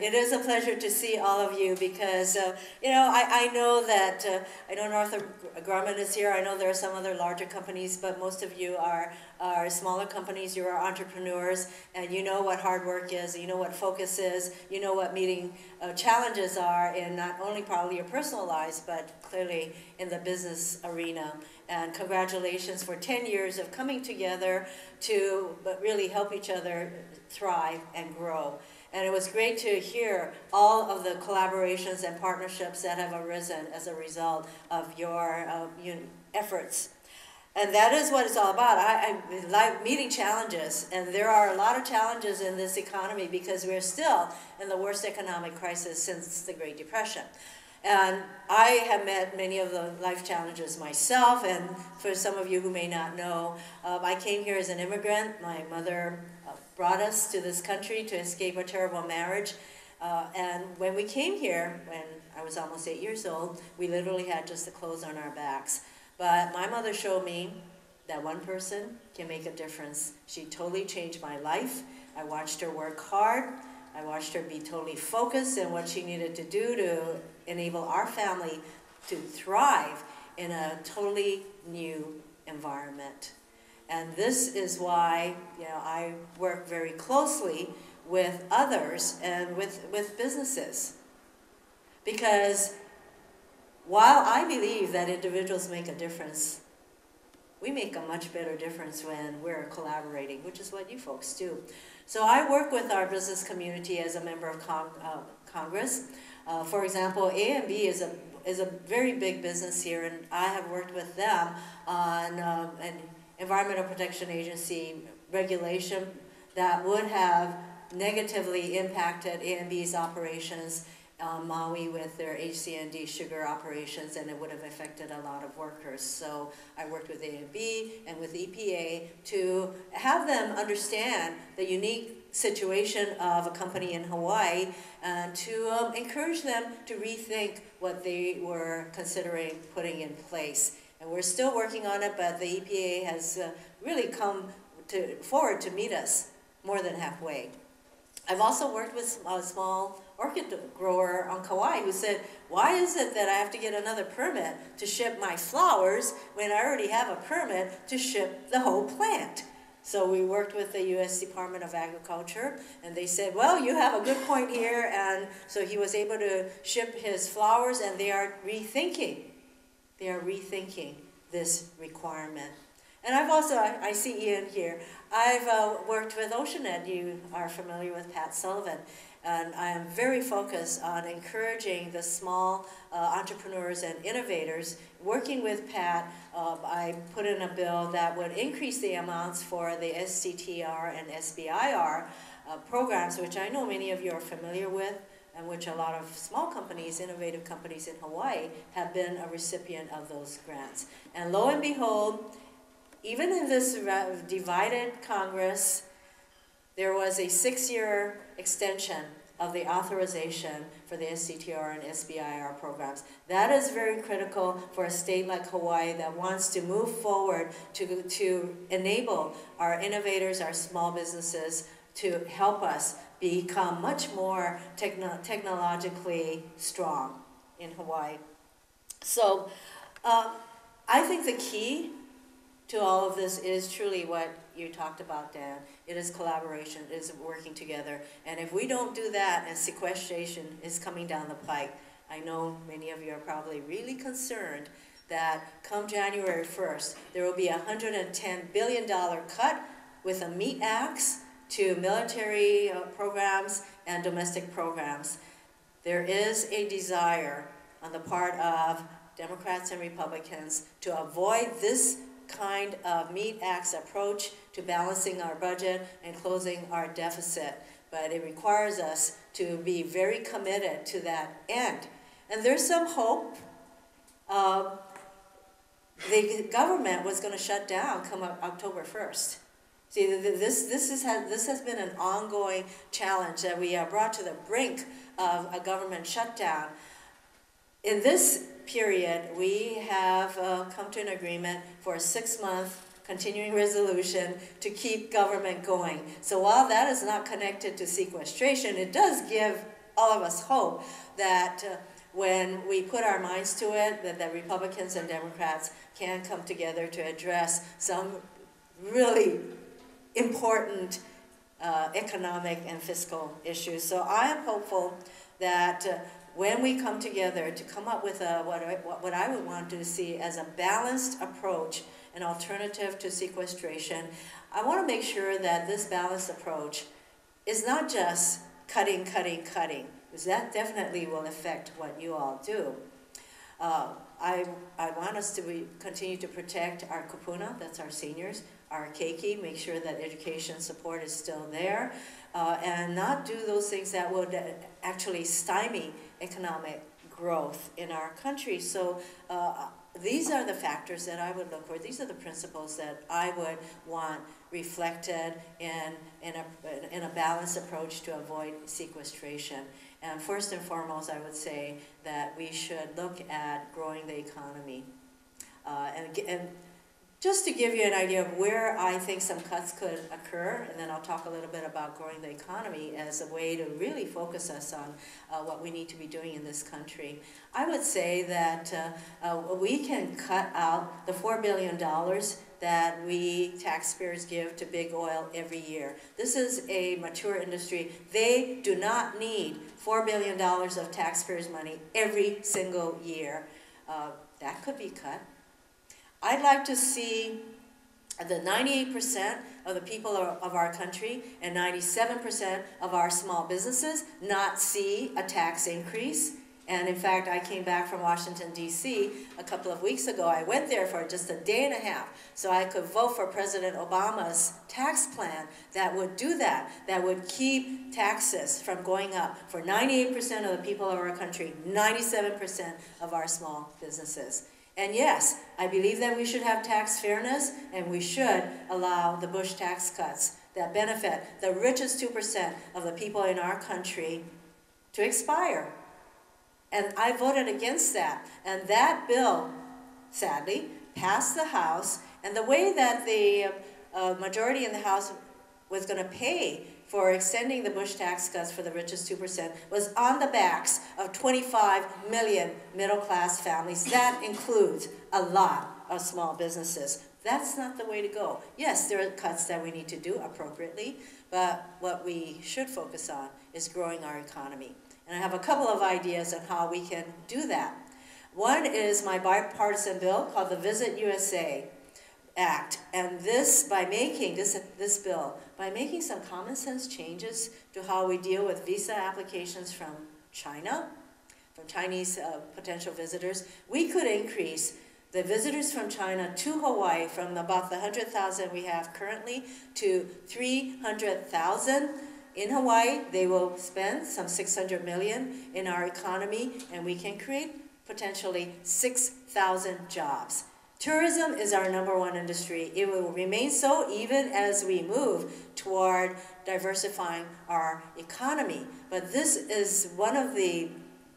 It is a pleasure to see all of you because, I know that, I know Northrop Grumman is here. I know there are some other larger companies, but most of you are smaller companies. You are entrepreneurs, and you know what hard work is. You know what focus is. You know what meeting challenges are in not only probably your personal lives, but clearly in the business arena. And congratulations for 10 years of coming together to really help each other thrive and grow. And it was great to hear all of the collaborations and partnerships that have arisen as a result of your efforts. And that is what it's all about. I like meeting challenges, and there are a lot of challenges in this economy because we're still in the worst economic crisis since the Great Depression. And I have met many of the life challenges myself, and for some of you who may not know, I came here as an immigrant. My mother brought us to this country to escape a terrible marriage. And when we came here, when I was almost 8 years old, we literally had just the clothes on our backs. But my mother showed me that one person can make a difference. She totally changed my life. I watched her work hard. I watched her be totally focused in what she needed to do to enable our family to thrive in a totally new environment. And this is why I work very closely with others and with businesses. Because while I believe that individuals make a difference, we make a much better difference when we're collaborating, which is what you folks do. So I work with our business community as a member of Congress. For example, A&B is a very big business here, and I have worked with them on an Environmental Protection Agency regulation that would have negatively impacted A&B's operations on Maui with their HCND sugar operations, and it would have affected a lot of workers. So I worked with A&B and with EPA to have them understand the unique situation of a company in Hawaii and to encourage them to rethink what they were considering putting in place. And we're still working on it, but the EPA has really come forward to meet us more than halfway. I've also worked with a small orchid grower on Kauai who said, why is it that I have to get another permit to ship my flowers when I already have a permit to ship the whole plant? So we worked with the U.S. Department of Agriculture, and they said, well, you have a good point here, and so he was able to ship his flowers, and they are rethinking this requirement. And I've also, I see Ian here, I've worked with OceanEd. You are familiar with Pat Sullivan. And I am very focused on encouraging the small entrepreneurs and innovators. Working with Pat, I put in a bill that would increase the amounts for the STTR and SBIR programs, which I know many of you are familiar with, and which a lot of small companies, innovative companies in Hawaii, have been a recipient of those grants. And lo and behold, even in this divided Congress, there was a 6-year extension of the authorization for the SCTR and SBIR programs. That is very critical for a state like Hawaii that wants to move forward to enable our innovators, our small businesses, to help us become much more technologically strong in Hawaii. So I think the key to all of this is truly what you talked about, Dan. It is collaboration, it is working together. And if we don't do that, and sequestration is coming down the pike, I know many of you are probably really concerned that come January 1st, there will be a $110 billion cut with a meat axe to military programs and domestic programs. There is a desire on the part of Democrats and Republicans to avoid this kind of meat axe approach to balancing our budget and closing our deficit. But it requires us to be very committed to that end. And there's some hope. The government was going to shut down come October 1st. See, this has been an ongoing challenge that we are brought to the brink of a government shutdown. In this period, we have come to an agreement for a 6-month continuing resolution to keep government going. So while that is not connected to sequestration, it does give all of us hope that when we put our minds to it, that the Republicans and Democrats can come together to address some really important economic and fiscal issues. So I am hopeful that when we come together to come up with what I would want to see as a balanced approach, an alternative to sequestration, I want to make sure that this balanced approach is not just cutting, because that definitely will affect what you all do. I want us to continue to protect our kupuna, that's our seniors, our keiki, make sure that education support is still there, and not do those things that would actually stymie economic growth in our country. So these are the factors that I would look for. These are the principles that I would want reflected in a balanced approach to avoid sequestration. And first and foremost, I would say that we should look at growing the economy. And just to give you an idea of where I think some cuts could occur, and then I'll talk a little bit about growing the economy as a way to really focus us on what we need to be doing in this country. I would say that we can cut out the $4 billion that we taxpayers give to big oil every year. This is a mature industry. They do not need $4 billion of taxpayers' money every single year. That could be cut. I'd like to see the 98% of the people of our country and 97% of our small businesses not see a tax increase. And in fact, I came back from Washington, D.C. a couple of weeks ago. I went there for just a day and a half so I could vote for President Obama's tax plan that would do that, that would keep taxes from going up for 98% of the people of our country, 97% of our small businesses. And yes, I believe that we should have tax fairness, and we should allow the Bush tax cuts that benefit the richest 2% of the people in our country to expire. And I voted against that. And that bill, sadly, passed the House. And the way that the majority in the House was going to pay for extending the Bush tax cuts for the richest 2% was on the backs of 25 million middle-class families. That includes a lot of small businesses. That's not the way to go. Yes, there are cuts that we need to do appropriately, but what we should focus on is growing our economy. And I have a couple of ideas on how we can do that. One is my bipartisan bill called the Visit USA Act. And this, by making this bill, by making some common sense changes to how we deal with visa applications from China, from Chinese potential visitors, we could increase the visitors from China to Hawaii from about the 100,000 we have currently to 300,000. In Hawaii, they will spend some 600 million in our economy, and we can create potentially 6,000 jobs. Tourism is our #1 industry. It will remain so even as we move toward diversifying our economy. But this is one of the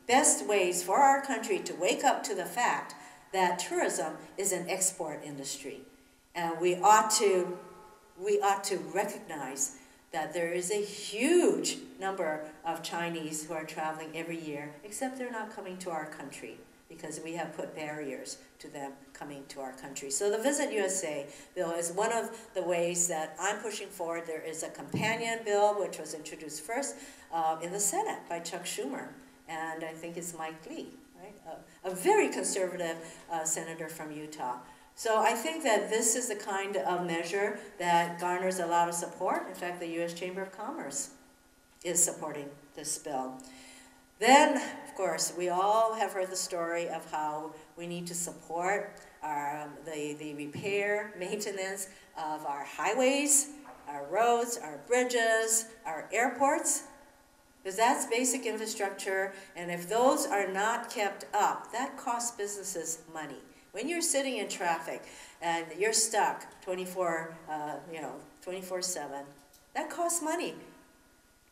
best ways for our country to wake up to the fact that tourism is an export industry. And we ought to recognize that there is a huge number of Chinese who are traveling every year, except they're not coming to our country because we have put barriers to them coming to our country. So the Visit USA bill is one of the ways that I'm pushing forward. There is a companion bill which was introduced first in the Senate by Chuck Schumer, and I think it's Mike Lee, right? A very conservative senator from Utah. So I think that this is the kind of measure that garners a lot of support. In fact, the U.S. Chamber of Commerce is supporting this bill. Then, of course, we all have heard the story of how we need to support the repair, maintenance of our highways, our roads, our bridges, our airports, because that's basic infrastructure, and if those are not kept up, that costs businesses money. When you're sitting in traffic and you're stuck 24/7, that costs money.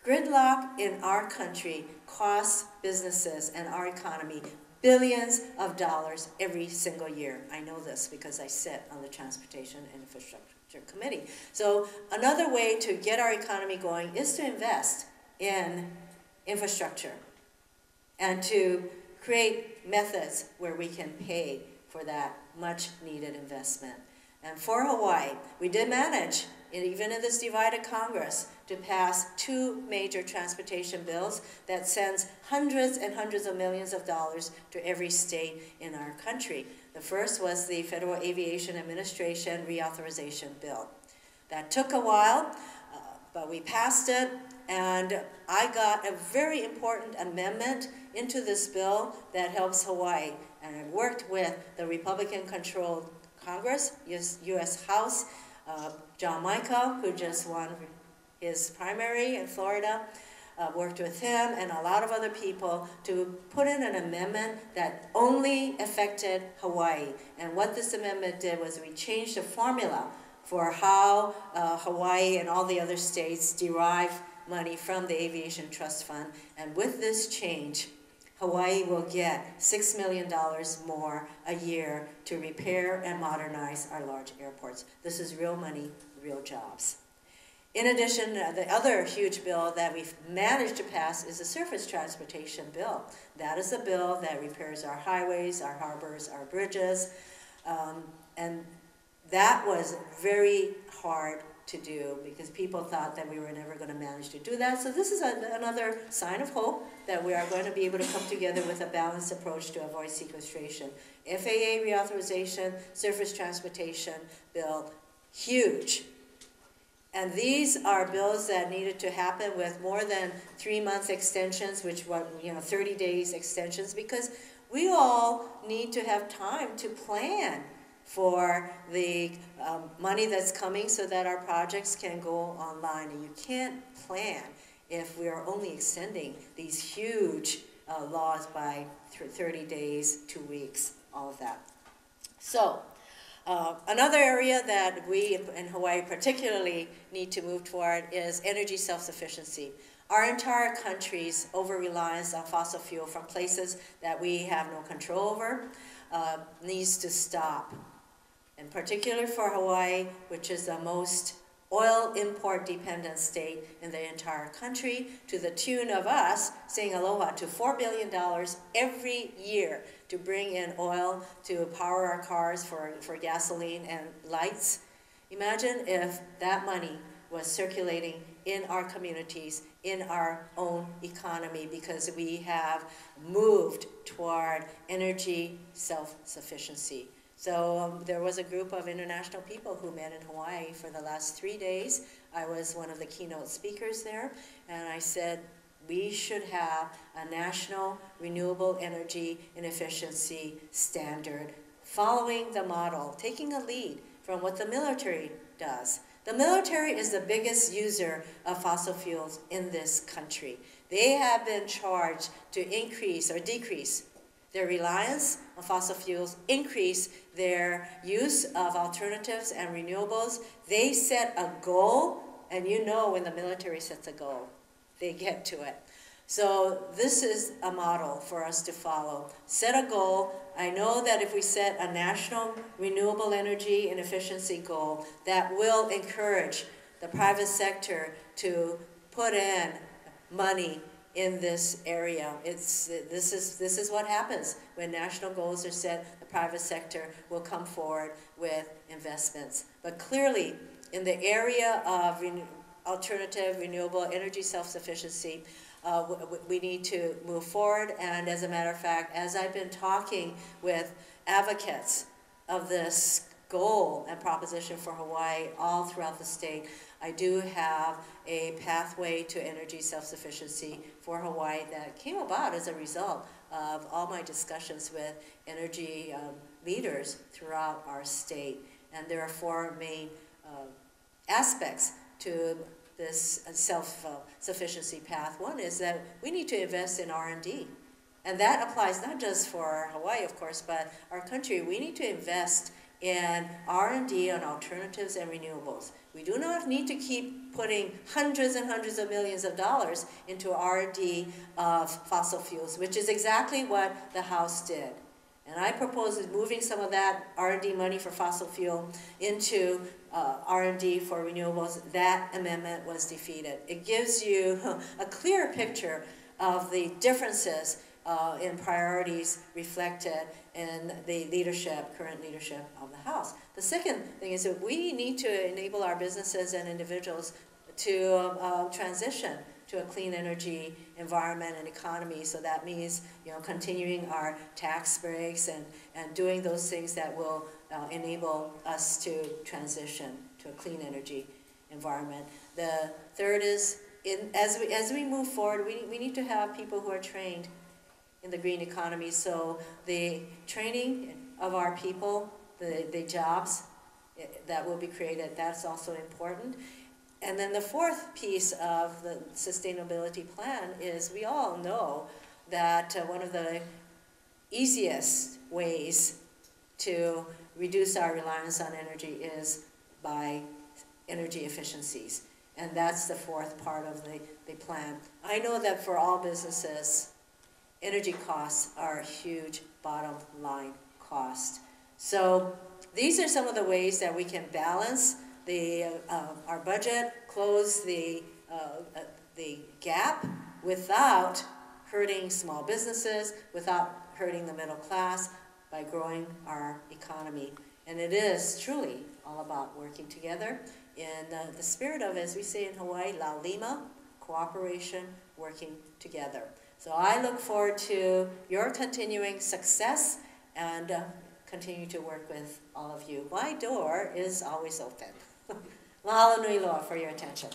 Gridlock in our country costs businesses and our economy billions of dollars every single year. I know this because I sit on the Transportation and Infrastructure Committee. So another way to get our economy going is to invest in infrastructure and to create methods where we can pay for that much needed investment. And for Hawaii, we did manage, even in this divided Congress, to pass 2 major transportation bills that sends hundreds and hundreds of millions of dollars to every state in our country. The first was the Federal Aviation Administration Reauthorization Bill. That took a while, but we passed it, and I got a very important amendment into this bill that helps Hawaii. And I worked with the Republican-controlled Congress, U.S. House, John Michael, who just won his primary in Florida, worked with him and a lot of other people to put in an amendment that only affected Hawaii. And what this amendment did was we changed the formula for how Hawaii and all the other states derive money from the Aviation Trust Fund. And with this change, Hawaii will get $6 million more a year to repair and modernize our large airports. This is real money, real jobs. In addition, the other huge bill that we've managed to pass is the Surface Transportation Bill. That is a bill that repairs our highways, our harbors, our bridges, and that was very hard to do because people thought that we were never going to manage to do that. So this is another sign of hope that we are going to be able to come together with a balanced approach to avoid sequestration. FAA reauthorization, Surface Transportation Bill, huge. And these are bills that needed to happen with more than 3-month extensions, which were 30 days extensions, because we all need to have time to plan for the money that's coming so that our projects can go online. And you can't plan if we are only extending these huge laws by 30 days, 2 weeks, all of that. So another area that we in Hawaii particularly need to move toward is energy self-sufficiency. Our entire country's over-reliance on fossil fuel from places that we have no control over needs to stop. In particular for Hawaii, which is the most oil import dependent state in the entire country, to the tune of us saying aloha to $4 billion every year to bring in oil to power our cars for gasoline and lights. Imagine if that money was circulating in our communities, in our own economy, because we have moved toward energy self-sufficiency. So there was a group of international people who met in Hawaii for the last 3 days. I was one of the keynote speakers there, and I said we should have a national renewable energy and efficiency standard, following the model, taking a lead from what the military does. The military is the biggest user of fossil fuels in this country. They have been charged to increase or decrease their reliance on fossil fuels, increase their use of alternatives and renewables. They set a goal, and when the military sets a goal, they get to it. So this is a model for us to follow. Set a goal. I know that if we set a national renewable energy and efficiency goal, that will encourage the private sector to put in money in this area. This is what happens when national goals are set. The private sector will come forward with investments. But clearly, in the area of alternative renewable energy self-sufficiency, we need to move forward. And as a matter of fact, as I've been talking with advocates of this goal and proposition for Hawaii all throughout the state, I do have a pathway to energy self-sufficiency for Hawaii that came about as a result of all my discussions with energy leaders throughout our state. And there are 4 main aspects to this self-sufficiency path. One is that we need to invest in R&D. And that applies not just for Hawaii, of course, but our country. We need to invest in R&D on alternatives and renewables. We do not need to keep putting hundreds and hundreds of millions of dollars into R&D of fossil fuels, which is exactly what the House did. And I proposed moving some of that R&D money for fossil fuel into R&D for renewables. That amendment was defeated. It gives you a clear picture of the differences in priorities reflected in the leadership, current leadership of the House. The second thing is that we need to enable our businesses and individuals to transition to a clean energy environment and economy. So that means, continuing our tax breaks and doing those things that will enable us to transition to a clean energy environment. The third is, as we move forward, we need to have people who are trained in the green economy. So the training of our people, the jobs that will be created, that's also important. And then the fourth piece of the sustainability plan is, we all know that one of the easiest ways to reduce our reliance on energy is by energy efficiencies. And that's the fourth part of the plan. I know that for all businesses, energy costs are a huge bottom line cost. So these are some of the ways that we can balance our budget, close the gap without hurting small businesses, without hurting the middle class, by growing our economy. And it is truly all about working together in the spirit of, as we say in Hawaii, la lima, cooperation, working together. So I look forward to your continuing success and continue to work with all of you. My door is always open. Mahalo nui loa for your attention.